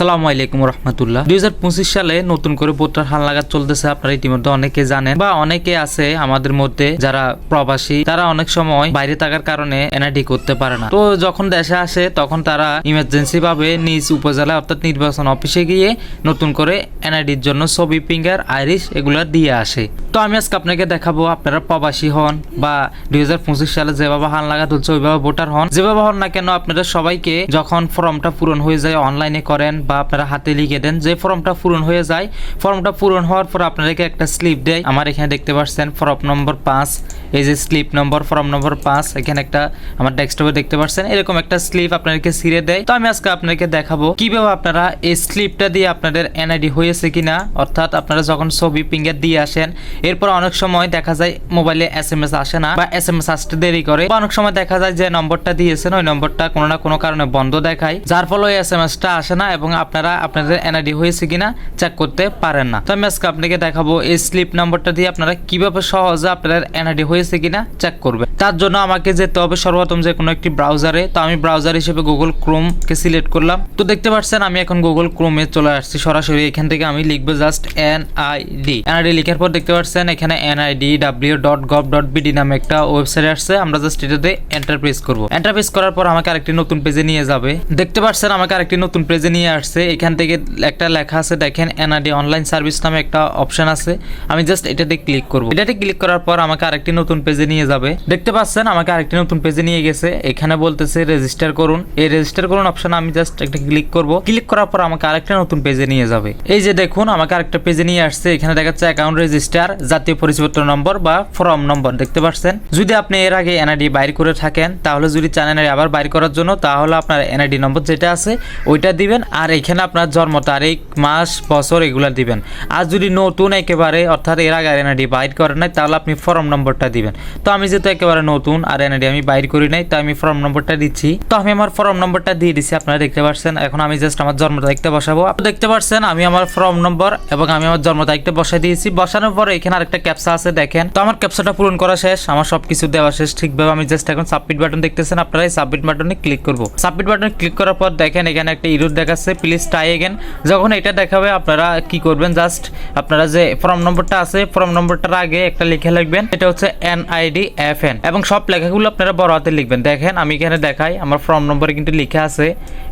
আসসালামু আলাইকুম রহমতুল্লাহ। 2025 সালে নতুন করে ভোটার হালনাগাদ চলতেছে। আপনারা ইতিমধ্যে অনেকে জানেন বা অনেকে আছে আমাদের মধ্যে যারা প্রবাসী, তারা অনেক সময় বাইরে থাকার কারণে এনআইডি করতে পারে না। তো যখন দেশে আসে তখন তারা ইমার্জেন্সি ভাবে নিজ উপজেলা অর্থাৎ নির্বাচন অফিসে গিয়ে নতুন করে এনআইডির জন্য ছবি, ফিঙ্গার, আইরিশ এগুলা দিয়ে আসে। তো আমি আজকে আপনাকে দেখাবো, আপনারা প্রবাসী হন বা 2025 সালে যেভাবে হালনাগাদ হচ্ছে ওইভাবে ভোটার হন, যেভাবে হন না কেন, আপনারা সবাইকে যখন ফর্মটা পূরণ হয়ে যায় অনলাইনে করেন বা আপনারা হাতে লিখে দেন, যে ফর্মটা পূরণ হয়ে যায়, ফর্মটা পূরণ হওয়ার পর আপনাদেরকে একটা স্লিপ দেয়। আমার এখানে দেখতে পাচ্ছেন ফর্ম নম্বর 5, এই যে স্লিপ নম্বর ফর্ম নম্বর 5, এখানে একটা আমার ডেস্কটপে দেখতে পাচ্ছেন এরকম একটা স্লিপ আপনাদেরকে ছিঁড়ে দেয়। তো আমি আজকে আপনাদেরকে দেখাবো কিভাবে আপনারা এই স্লিপটা দিয়ে আপনাদের এনআইডি হয়েছে কিনা, অর্থাৎ আপনারা যখন ছবি, ফিঙ্গার দিয়ে আসেন, এরপর অনেক সময় দেখা যায় মোবাইলে এসএমএস আসে না বা এসএমএস আসতে দেরি করে, বা অনেক সময় দেখা যায় যে নম্বরটা দিয়েছেন ওই নম্বরটা কোনো না কোনো কারণে বন্ধ দেখায়, যার ফলে ওই এসএমএসটা আসে না এবং আপনারা আপনাদের এনআইডি হয়েছে কিনা চেক করতে পারেন না। তো আমি আজকে আপনাকে দেখাবো এই স্লিপ নম্বরটা দিয়ে আপনারা কিভাবে সহজে আপনাদের এনআইডি হয়েছে কিনা চেক করবেন। তার জন্য আমাকে যেতে হবে সর্বপ্রথম যে কোনো একটি ব্রাউজারে। তো আমি ব্রাউজার হিসেবে গুগল ক্রোম কে সিলেক্ট করলাম। তো দেখতে পাচ্ছেন আমি এখন গুগল ক্রোমে চলে আসছি সরাসরি। এখান থেকে আমি লিখবো জাস্ট এনআইডি লিখার পর দেখতে পাচ্ছেন এখানে nidw.gov.bd নামে একটা ওয়েবসাইট আসছে। আমরা জাস্ট এটাতে এন্টার প্রেস করবো। এন্টার প্রেস করার পর আমাকে আরেকটি নতুন পেজে নিয়ে যাবে। দেখতে পাচ্ছেন আমাকে আরেকটি নতুন পেজে নিয়ে আসছে। এখান থেকে একটা লেখা আছে দেখেন এনআইডি অনলাইন সার্ভিস নামে একটা অপশন আছে। আমি জাস্ট এটাতে ক্লিক করবো। এটাতে ক্লিক করার পর আমাকে আরেকটি নতুন পেজে নিয়ে যাবে। দেখতে পাচ্ছেন আমাকে আরেকটি নতুন পেজে নিয়ে গেছে। এখানে বলতেছে রেজিস্টার করুন। এই রেজিস্টার করুন অপশন আমি জাস্ট একটা ক্লিক করব। ক্লিক করার পর আমাকে আরেকটা নতুন পেজে নিয়ে যাবে। এই যে দেখুন আমাকে আরেকটা পেজে নিয়ে আসছে। এখানে দেখাচ্ছে অ্যাকাউন্ট রেজিস্টার, জাতীয় পরিচয়পত্র নম্বর বা ফর্ম নম্বর। দেখতে পাচ্ছেন যদি আপনি এর আগে এনআইডি বাইর করে থাকেন, তাহলে যদি চান এনআইডি আবার বাইর করার জন্য, তাহলে আপনার এনআইডি নম্বর যেটা আছে ওইটা দিবেন, আর এখানে আপনার জন্ম তারিখ, মাস, বছর এগুলা দিবেন। আর যদি নতুন একেবারে অর্থাৎ এর আগে এনআইডি বাইর করেন নাই, তাহলে আপনি ফর্ম নম্বরটা দিবেন। তো আমি যেহেতু একেবারে নতুন আর এনআইডি আমি বাইর করি নাই, তাই আমি ফর্ম নম্বরটা দিচ্ছি। তো আমি আমার ফর্ম নম্বরটা দিয়ে দিচ্ছি, আপনারা দেখতে পাচ্ছেন। এখন আমি জাস্ট আমার জন্ম তারিখটা বসাবো। দেখতে পাচ্ছেন আমি আমার ফর্ম নম্বর এবং আমি আমার জন্ম তারিখটা বসাই দিয়েছি। বসানোর পরে এখানে আরেকটা ক্যাপচা আছে দেখেন। তো আমার ক্যাপচাটা পূরণ করা শেষ, আমার সবকিছু দেওয়া শেষ ঠিকভাবে। আমি জাস্ট এখন সাবমিট বাটন দেখতেছেন, আপনারা এই সাবমিট বাটনে ক্লিক করবো। সাবমিট বাটনে ক্লিক করার পর দেখেন এখানে একটা ইরর দেখাচ্ছে, প্লিজ ট্রাই এগেন। যখন এটা দেখাবে আপনারা কি করবেন, জাস্ট আপনারা যে ফর্ম নম্বরটা আছে ফর্ম নম্বরটার আগে একটা লিখে লিখবেন, এটা হচ্ছে NIDFN এবং সব লেখাগুলো আপনারা বড় হাতে লিখবেন। দেখেন আমি এখানে দেখাই আমার ফর্ম নম্বরে কিন্তু লেখা আছে,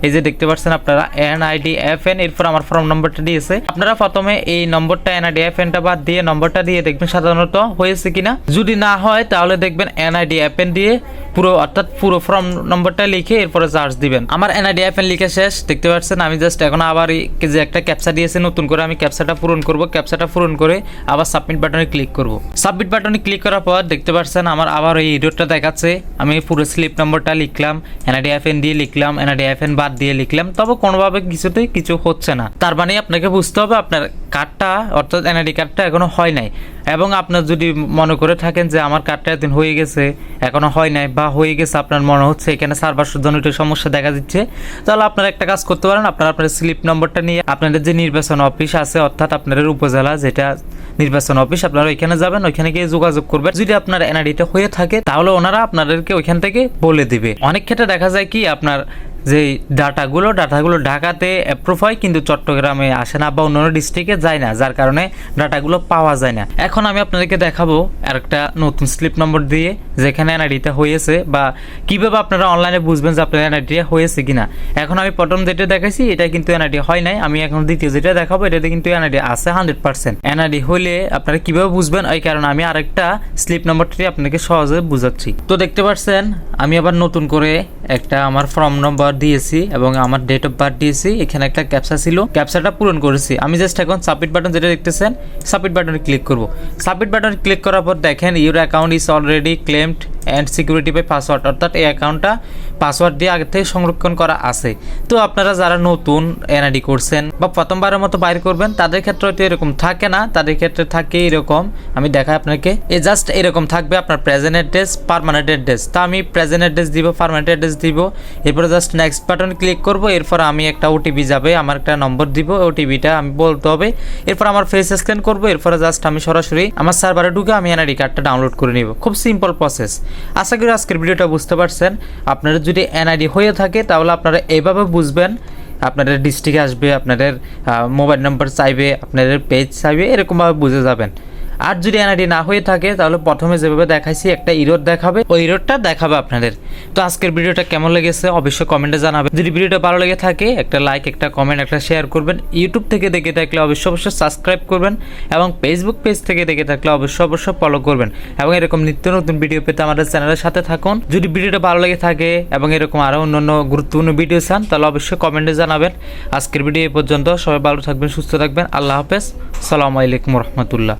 এই যে দেখতে পাচ্ছেন আপনারা NIDFN, এরপর আমার ফর্ম নম্বরটা দিয়েছে। আপনারা প্রথমে এই নম্বরটা NIDFNটা বাদ দিয়ে নম্বরটা দিয়ে দেখবেন সাধারণত হয়েছে কিনা। যদি না হয় তাহলে দেখবেন NIDFN দিয়ে পুরো অর্থাৎ পুরো ফর্ম নম্বরটা লিখে এরপরে চার্জ দিবেন। আমার NIDFN লিখে শেষ। দেখতে পাচ্ছেন আমি জাস্ট এখন আবার যে একটা ক্যাপচা দিয়েছে নতুন করে, আমি ক্যাপচাটা পূরণ করব। ক্যাপচাটা পূরণ করে আবার সাবমিট বাটনে ক্লিক করব। সাবমিট বাটনে ক্লিক করার পর দেখতে পাচ্ছেন আমার আবার এই ইররটা দেখাচ্ছে। আমি পুরো স্লিপ নম্বরটা লিখলাম, NIDFN দিয়ে লিখলাম, NIDFN বাদ দিয়ে লিখলাম, তবে কোনোভাবে কিছুতেই কিছু হচ্ছে না। তার মানে আপনাকে বুঝতে হবে আপনার কার্ডটা অর্থাৎ এনআইডি কার্ডটা এখনো হয় নাই। এবং আপনার যদি মনে করে থাকেন যে আমার কার্ডটা এতদিন হয়ে গেছে এখনো হয় নাই, বা হয়ে গেছে আপনার মনে হচ্ছে এখানে সার্ভার জন্য একটু সমস্যা দেখা দিচ্ছে, তাহলে আপনারা একটা কাজ করতে পারেন। আপনারা আপনার স্লিপ নম্বরটা নিয়ে আপনাদের যে নির্বাচন অফিস আছে অর্থাৎ আপনাদের উপজেলা যেটা নির্বাচন অফিস, আপনারা ওইখানে যাবেন, ওইখানে গিয়ে যোগাযোগ করবেন। যদি আপনার এনআইডিটা হয়ে থাকে তাহলে ওনারা আপনাদেরকে ওইখান থেকে বলে দিবে। অনেক ক্ষেত্রে দেখা যায় কি আপনার যে ডাটাগুলো ঢাকাতে অ্যাপ্রুভ হয় কিন্তু চট্টগ্রামে আসে না বা অন্যান্য ডিস্ট্রিক্টে যায় না, যার কারণে ডাটাগুলো পাওয়া যায় না। এখন আমি আপনাদেরকে দেখাবো আরেকটা নতুন স্লিপ নম্বর দিয়ে যেখানে এনআইডিটা হয়েছে, বা কিভাবে আপনারা অনলাইনে বুঝবেন যে আপনার এনআইডিটা হয়েছে কিনা। এখন আমি প্রথম যেটা দেখাইছি এটা কিন্তু এনআইডি হয় নাই, আমি এখন দ্বিতীয় যেটা দেখাবো এটাতে কিন্তু এনআইডি আছে 100%। এনআইডি হলে আপনারা কিভাবে বুঝবেন ওই কারণে আমি আরেকটা স্লিপ নম্বরটি আপনাকে সহজে বুঝাচ্ছি। তো দেখতে পাচ্ছেন আমি আবার নতুন করে একটা আমার ফর্ম নম্বর দিয়েছি এবং আমার ডেট অফ বার্থ দিয়েছি। এখানে একটা ক্যাপচা ছিল, ক্যাপচাটা পূরণ করেছি। আমি জাস্ট এখন সাবমিট বাটন যেটা দেখতেছেন সাবমিট বাটনে ক্লিক করব। সাবমিট বাটনে ক্লিক করার পর দেখেন your account is already claimed and security by password, অর্থাৎ এই অ্যাকাউন্টটা পাসওয়ার্ড দিয়ে আগে থেকে সংরক্ষণ করা আছে। তো আপনারা যারা নতুন এনআইডি করছেন বা প্রথমবারের মতো বাইর করবেন তাদের ক্ষেত্রে হয়তো এরকম থাকে না, তাদের ক্ষেত্রে থাকে এরকম। আমি দেখাই আপনাকে, এই জাস্ট এরকম থাকবে আপনার প্রেজেন্ট অ্যাড্রেস, পার্মানেন্ট অ্যাড্রেস। তা আমি প্রেজেন্ট অ্যাড্রেস দিব, পার্মানেন্ট অ্যাড্রেস দিব, এরপরে জাস্ট নেক্সট বাটন ক্লিক করব। এরপর আমি একটা ওটিপি যাবে, আমার একটা নম্বর দিব, ওটিপিটা আমি বলতে হবে। এরপর আমার ফেস স্ক্যান করব। এরপরে জাস্ট আমি সরাসরি আমার সার্ভারে ঢুকে আমি এনআইডি কার্ডটা ডাউনলোড করে নিব। খুব সিম্পল প্রসেস। আশা করি আজকের ভিডিওটা বুঝতে পারছেন। আপনারা যদি এনআইডি হয়ে থাকে তাহলে আপনারা এইভাবে বুঝবেন আপনাদের ডিস্ট্রিক্টে আসবে, আপনাদের মোবাইল নাম্বার চাইবে, আপনাদের পেজ চাইবে, এরকমভাবে বুঝে যাবেন। আর যদি এনআইডি না হয়ে থাকে তাহলে প্রথমে যেভাবে দেখাইছি একটা ইরোড দেখাবে, ওই ইরোডটা দেখাবে আপনাদের। তো আজকের ভিডিওটা কেমন লেগেছে অবশ্যই কমেন্টে জানাবেন। যদি ভিডিওটা ভালো লেগে থাকে একটা লাইক, একটা কমেন্ট, একটা শেয়ার করবেন। ইউটিউব থেকে দেখে থাকলে অবশ্যই সাবস্ক্রাইব করবেন এবং ফেসবুক পেজ থেকে দেখে থাকলে অবশ্যই ফলো করবেন এবং এরকম নিত্য নতুন ভিডিও পেতে আমাদের চ্যানেলের সাথে থাকুন। যদি ভিডিওটা ভালো লেগে থাকে এবং এরকম আরও অন্যান্য গুরুত্বপূর্ণ ভিডিও চান তাহলে অবশ্যই কমেন্টে জানাবেন। আজকের ভিডিও এই পর্যন্ত, সবাই ভালো থাকবেন, সুস্থ থাকবেন, আল্লাহ হাফেজ, আসসালামু আলাইকুম রহমতুল্লাহ।